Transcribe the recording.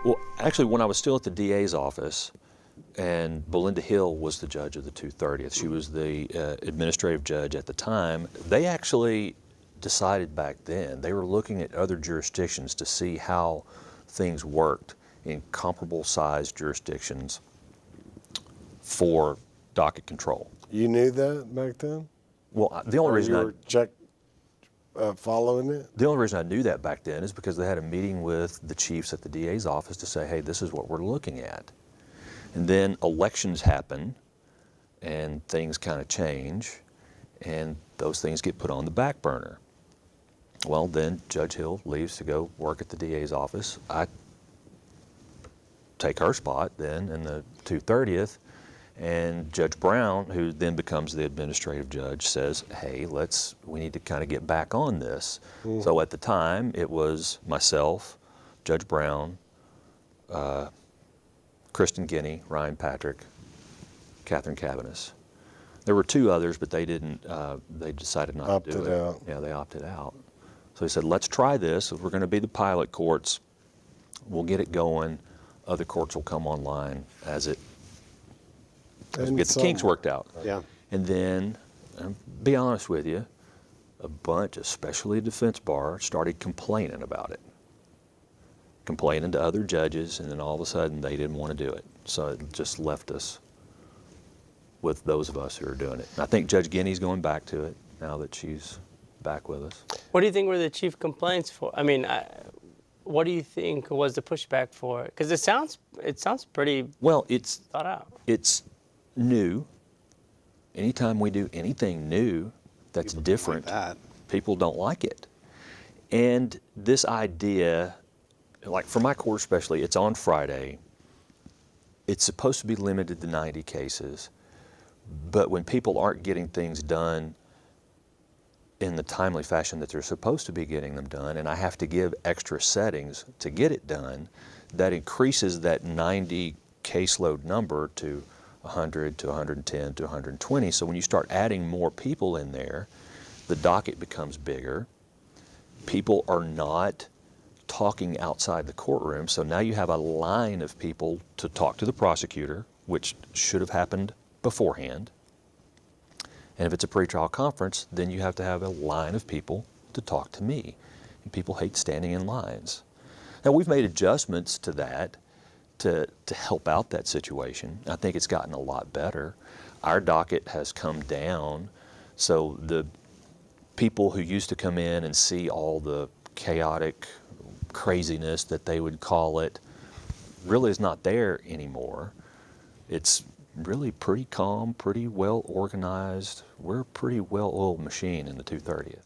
Well, actually, when I was still at the DA's office, and Belinda Hill was the judge of the 230th, she was the administrative judge at the time, they actually decided back then, they were looking at other jurisdictions to see how things worked in comparable sized jurisdictions for docket control. You knew that back then? Well, the only reason you were following it? The only reason I knew that back then is because they had a meeting with the chiefs at the DA's office to say, hey, this is what we're looking at. And then elections happen and things kind of change and those things get put on the back burner. Well, then Judge Hill leaves to go work at the DA's office. I take her spot then in the 230th, and Judge Brown, who then becomes the administrative judge, says, hey, we need to kind of get back on this. So at the time, it was myself, Judge Brown, Kristen Guinea, Ryan Patrick, Catherine Cavanis. There were two others, but they didn't, they decided not to do it. Opted out. Yeah, they opted out. So he said, let's try this. We're going to be the pilot courts. We'll get it going. Other courts will come online as we get the kinks worked out. Yeah. And then, be honest with you, a bunch, especially defense bar, started complaining about it. Complaining to other judges, and then all of a sudden they didn't want to do it. So it just left us with those of us who are doing it. And I think Judge Guinea's going back to it now that she's back with us. What do you think were the chief complaints for? I mean, what do you think was the pushback for? Because it sounds pretty well. It's thought out. It's new. Anytime we do anything new that's different, people don't like it. And this idea, like for my court especially, it's on Friday. It's supposed to be limited to 90 cases, but when people aren't getting things done in the timely fashion that they're supposed to be getting them done, and I have to give extra settings to get it done, that increases that 90 caseload number to 100 to 110 to 120. So when you start adding more people in there, the docket becomes bigger. People are not talking outside the courtroom, so now you have a line of people to talk to the prosecutor, which should have happened beforehand. And if it's a pretrial conference, then you have to have a line of people to talk to me. And people hate standing in lines. Now, we've made adjustments to that to help out that situation. I think it's gotten a lot better. Our docket has come down, so the people who used to come in and see all the chaotic craziness that they would call it really is not there anymore. It's really pretty calm, pretty well organized. We're a pretty well-oiled machine in the 230th.